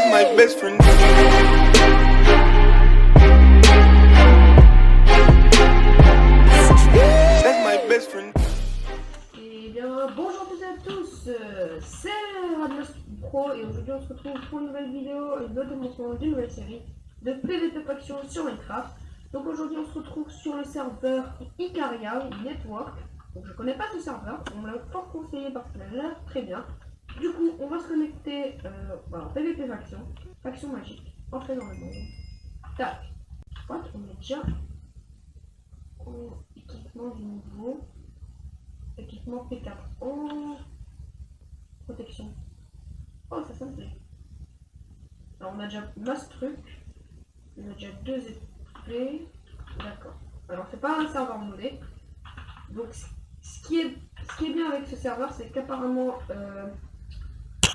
That's my best friend. That's my best friend. Et bien, bonjour à toutes et à tous, c'est Radlos Pro et aujourd'hui on se retrouve pour une nouvelle vidéo et de lancement d'une nouvelle série de PvP Faction sur Minecraft. Donc aujourd'hui on se retrouve sur le serveur Icaria Network. Donc je connais pas ce serveur, on me l'a fort conseillé parce qu'il a l'air très bien. Du coup on va se connecter voilà, PvP Faction, Faction magique, entrer dans le monde. Tac, what, on est déjà au équipement du niveau. Équipement P4. Oh, protection. Oh, ça me plaît. Alors, on a déjà masse truc. On a déjà 2 épées. D'accord. Alors, c'est pas un serveur modé. Donc, ce qui est bien avec ce serveur, c'est qu'apparemment,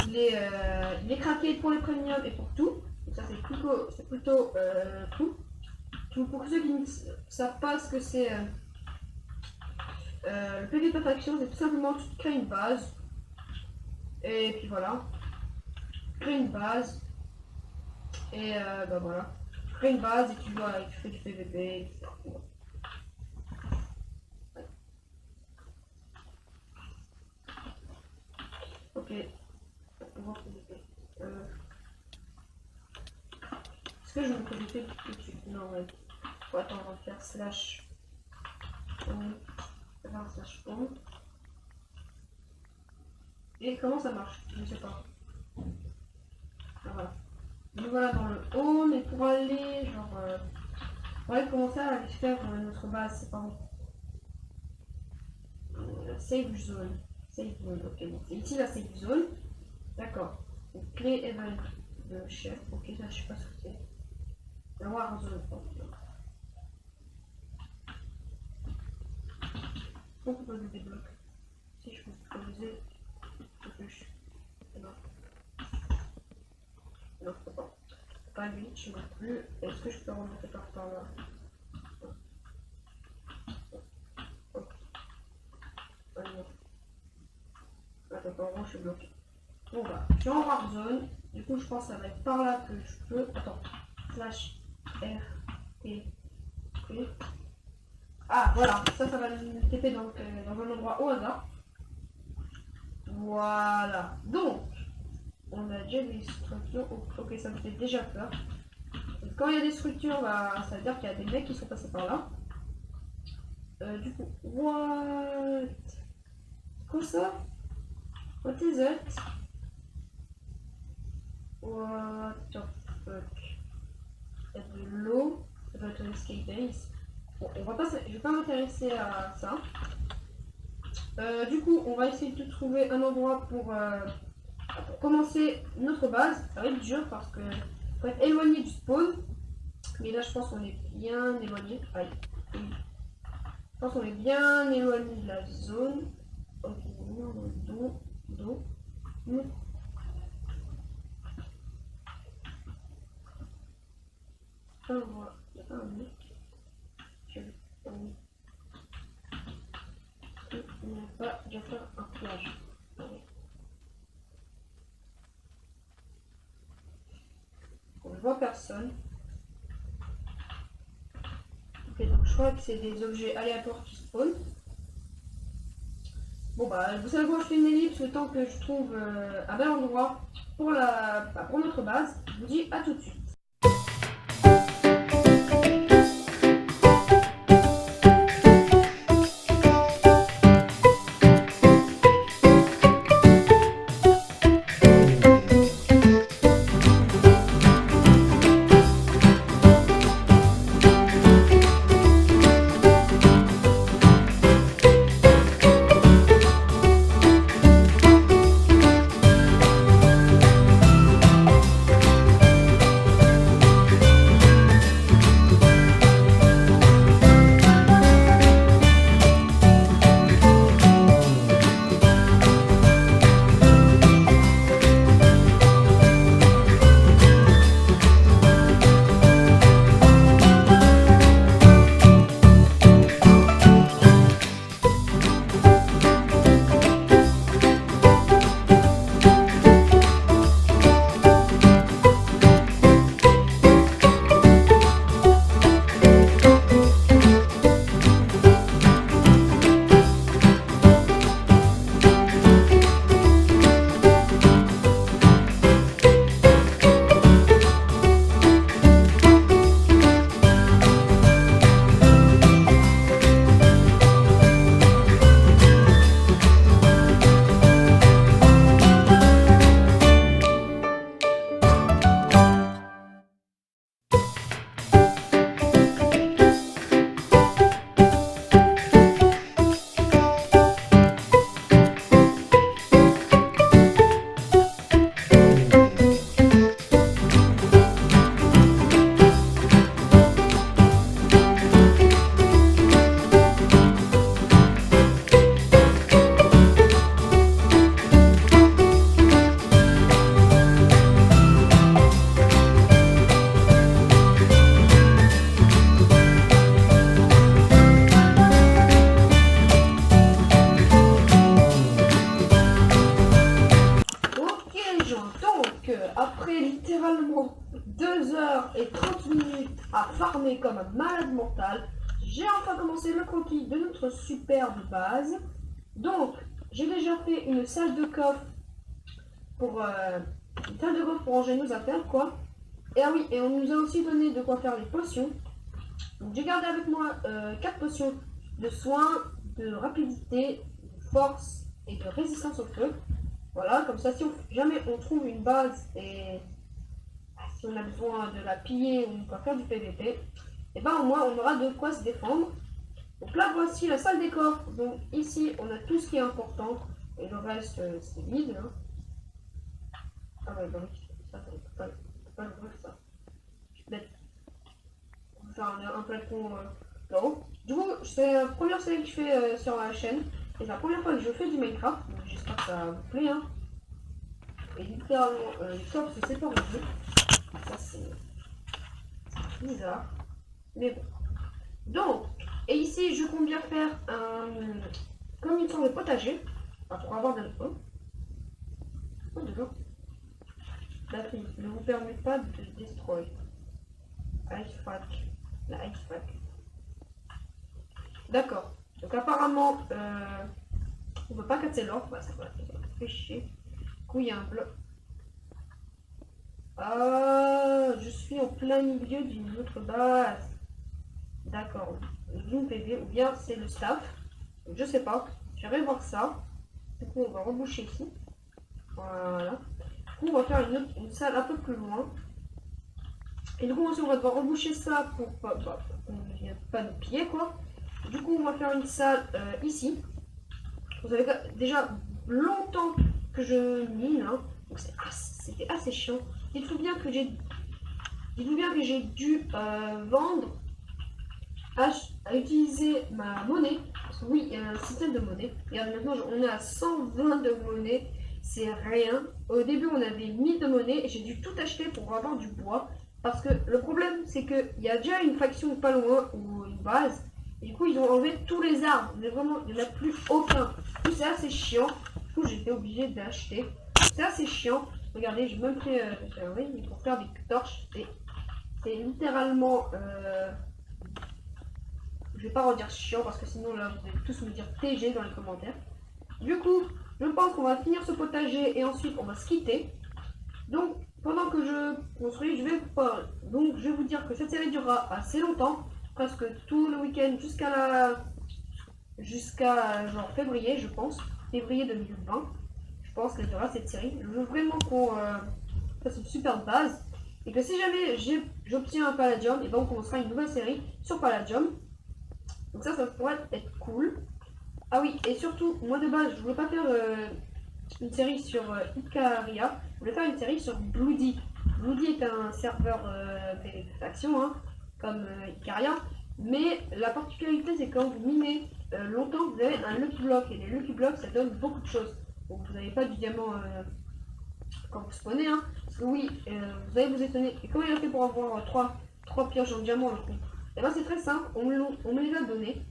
il est craqué pour les premiums et pour tout. Donc, ça, c'est plutôt tout. Donc, pour ceux qui ne savent pas ce que c'est. Le PvP Faction, c'est tout simplement tu crées une base et puis voilà, crée une base et bah voilà, tu crées une base et tu fais du PvP, etc. Ouais. Ok, on va PvP. Est-ce que je me PvP tout de suite? Non, ouais. Bon, attends, on va faire slash slash home. Et comment ça marche? Je ne sais pas. Ah, voilà. Donc voilà dans le home et pour aller genre on va commencer à aller faire notre base, c'est pas bon. Save zone. Save zone, ok, donc c'est ici la save zone. D'accord. Donc clé event de chef, ok, ça je sais pas ce que c'est. La war zone, ok. On peut poser des blocs. Si je peux poser non. Non, je peux pas. Pas glitch non plus. Est-ce que je peux remonter par là? Attends, je suis bloqué. Bon bah, je suis en Warzone. Du coup, je pense que ça va être par là que je peux. Attends. Slash R T P. Ah voilà, ça va nous TP dans un endroit au hasard. Voilà. Donc, on a déjà des structures. Ok, ça me fait déjà peur. Donc, quand il y a des structures, bah, ça veut dire qu'il y a des mecs qui sont passés par là. Du coup, what? Quoi ça? What is it? What the fuck? Il y a de l'eau. Ça doit être une escape base. Bon, je vais pas m'intéresser à ça. Du coup, on va essayer de trouver un endroit pour commencer notre base. Ça va être dur parce que faut être éloigné du spawn. Mais là, je pense qu'on est bien éloigné. Aïe. Je pense qu'on est bien éloigné de la zone. Ok, on est dans le dos. On voit, il y a pas un mec. Je vais pas déjà faire un plage. On ne voit personne. Ok, donc je crois que c'est des objets aléatoires qui spawn. Bon bah, vous savez quoi, je fais une ellipse le temps que je trouve un bel endroit pour notre base. Je vous dis à tout de suite. que après littéralement 2h30 à farmer comme un malade mental, j'ai enfin commencé le croquis de notre superbe base. Donc, j'ai déjà fait une salle de coffre pour ranger nos affaires, quoi. Et ah oui, et on nous a aussi donné de quoi faire les potions. Donc j'ai gardé avec moi 4 potions de soins, de rapidité, de force et de résistance au feu. Voilà, comme ça si jamais on trouve une base et si on a besoin de la piller ou de faire du PVP, et ben au moins on aura de quoi se défendre. Donc là voici la salle des coffres. Donc ici on a tout ce qui est important et le reste c'est vide. Hein. Ah ouais, donc ça, on peut pas l'ouvrir ça. Je vais mettre un plafond là-haut. Du coup, c'est la première série que je fais sur la chaîne. Et c'est la première fois que je fais du Minecraft. Donc j'espère que ça vous plaît. Hein. Et littéralement, l'histoire se sépare en deux. Ça c'est bizarre. Mais bon. Donc, et ici je compte bien faire comme une sorte de potager. Pour avoir de l'eau. Oh, de l'eau. Batterie ne vous permet pas de destroy. Ice Frac. La Ice Frac. D'accord. Donc apparemment, on ne peut pas casser l'or. Bah, ça va faire chier. Du coup, il y a un bloc. Ah, je suis en plein milieu d'une autre base. D'accord. Une PV ou bien c'est le staff. Donc, je sais pas. J'irai voir ça. Du coup, on va reboucher ici. Voilà. Du coup, on va faire une salle un peu plus loin. Et du coup, aussi, on va devoir reboucher ça pour pas nous piller, quoi. Du coup, on va faire une salle ici. Vous avez déjà longtemps que je mine, hein. Donc c'était assez chiant. Dites-vous bien que j'ai dû vendre à utiliser ma monnaie. Parce que oui, il y a un système de monnaie. Regarde, maintenant, on est à 120 de monnaie. C'est rien. Au début, on avait 1000 de monnaie et j'ai dû tout acheter pour avoir du bois. Parce que le problème, c'est qu'il y a déjà une faction pas loin ou une base. Et du coup, ils ont enlevé tous les arbres. Mais vraiment, il n'y en a plus aucun. Du coup, c'est assez chiant. Du coup, j'étais obligé d'acheter. C'est assez chiant. Regardez, j'ai même fait pour faire des torches. C'est littéralement... je vais pas redire chiant parce que sinon, là, vous allez tous me dire TG dans les commentaires. Du coup, je pense qu'on va finir ce potager et ensuite, on va se quitter. Donc, pendant que je construis, je vais vous dire que cette série durera assez longtemps, presque tout le week-end jusqu'à genre février, je pense, février 2020. Je pense qu'elle durera cette série. Je veux vraiment qu'on fasse une super base et que si jamais j'obtiens un Palladium, et ben on commencera une nouvelle série sur Palladium. Donc ça pourrait être cool. Ah oui, et surtout, moi de base, je voulais pas faire une série sur Icaria, je voulais faire une série sur Bloody. Bloody est un serveur faction, hein, comme Icaria, mais la particularité c'est quand vous minez longtemps, vous avez un Lucky Block, et les Lucky Blocks ça donne beaucoup de choses. Donc vous n'avez pas du diamant quand vous spawnez, hein, parce que oui, vous allez vous étonner. Et comment il a fait pour avoir 3 pioches en diamant le coup? Et ben c'est très simple, on me les a donné.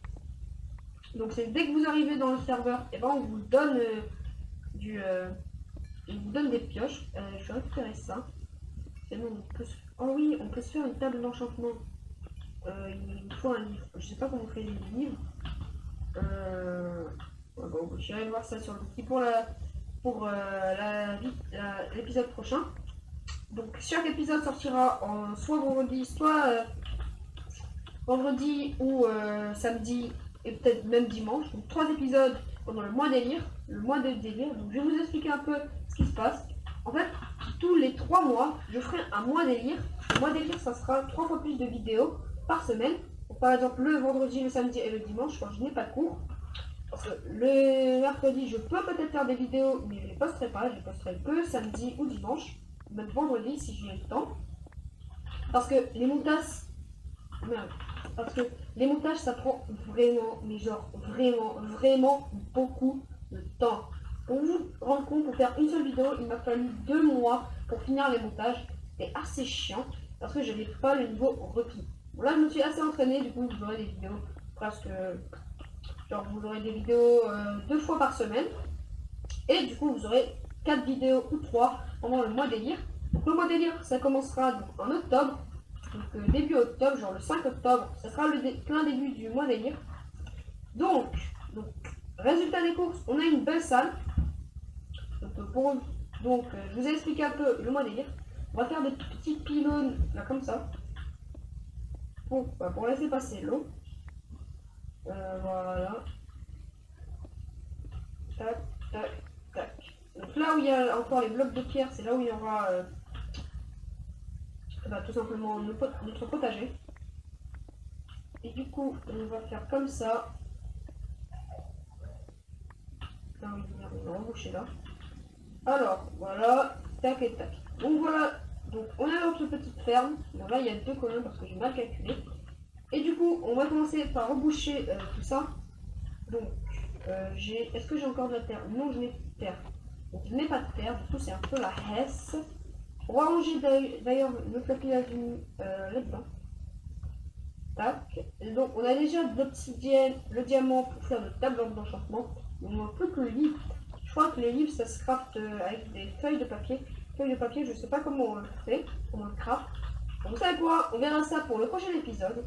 Donc c'est dès que vous arrivez dans le serveur, et ben on vous donne il vous donne des pioches. Je vais récupérer ça. C'est bon, oh oui, on peut se faire une table d'enchantement. Il faut un livre. Je sais pas comment on fait les livres. Bon, j'irai voir ça sur le wiki pour l'épisode prochain. Donc chaque épisode sortira soit vendredi, soit vendredi ou samedi et peut-être même dimanche. Donc 3 épisodes pendant le mois délire. Donc je vais vous expliquer un peu ce qui se passe. En fait, tous les 3 mois, je ferai un mois délire. Le mois délire, ça sera 3 fois plus de vidéos par semaine. Donc, par exemple, le vendredi, le samedi et le dimanche, quand je n'ai pas de cours. Parce que le mercredi, je peux peut-être faire des vidéos, mais je ne les posterai pas. Je les posterai que samedi ou dimanche. Même vendredi, si j'ai le temps. Parce que les montages... Merde. Parce que les montages, ça prend vraiment, mais genre vraiment beaucoup de temps. Pour vous rendre compte, pour faire une seule vidéo, il m'a fallu 2 mois pour finir les montages. C'était assez chiant parce que je n'avais pas le niveau requis. Bon, là, je me suis assez entraîné, du coup, vous aurez des vidéos presque. Genre, vous aurez des vidéos 2 fois par semaine. Et du coup, vous aurez 4 vidéos ou 3 pendant le mois délire. Donc le mois délire, ça commencera donc, en octobre. Donc début octobre, genre le 5 octobre, ça sera le plein début du mois délire. Donc, résultat des courses, on a une belle salle. Donc, je vous ai expliqué un peu le mois délire. On va faire des petits pylônes là comme ça pour laisser passer l'eau. Voilà. Tac, tac, tac. Donc là où il y a encore les blocs de pierre, c'est là où il y aura tout simplement notre potager. Et du coup, on va faire comme ça. Ah oui, merde, on va emboucher là. Alors, voilà, tac et tac. Donc voilà, donc on a notre petite ferme. Bon là, il y a 2 colonnes parce que j'ai mal calculé. Et du coup, on va commencer par reboucher tout ça. Donc, est-ce que j'ai encore de la terre? Non, je n'ai plus de terre. Donc, je n'ai pas de terre, du coup, c'est un peu la hesse. On va ranger d'ailleurs notre lapis là-dedans. Tac. Et donc, on a déjà de l'obsidienne, le diamant pour faire notre table d'enchantement. Il ne manque plus que le livre. Je crois que les livres, ça se craft avec des feuilles de papier. Feuilles de papier, je ne sais pas comment on le fait, comment on le craft. Donc, vous savez quoi? On verra ça pour le prochain épisode.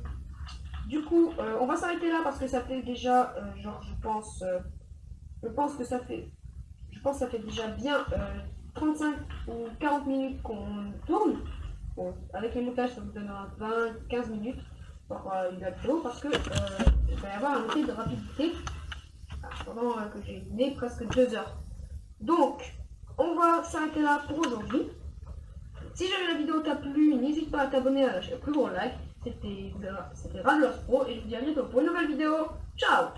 Du coup, on va s'arrêter là parce que ça fait déjà, genre, je pense que ça fait déjà bien 35 ou 40 minutes qu'on tourne. Bon, avec les montages, ça vous donnera 20-15 minutes pour une vidéo parce que il va y avoir un outil de rapidité pendant que j'ai né presque 2 heures. Donc, on va s'arrêter là pour aujourd'hui. Si jamais la vidéo t'a plu, n'hésite pas à t'abonner, à lâcher le plus gros like. C'était Radlers Pro et je vous dis à bientôt pour une nouvelle vidéo. Ciao!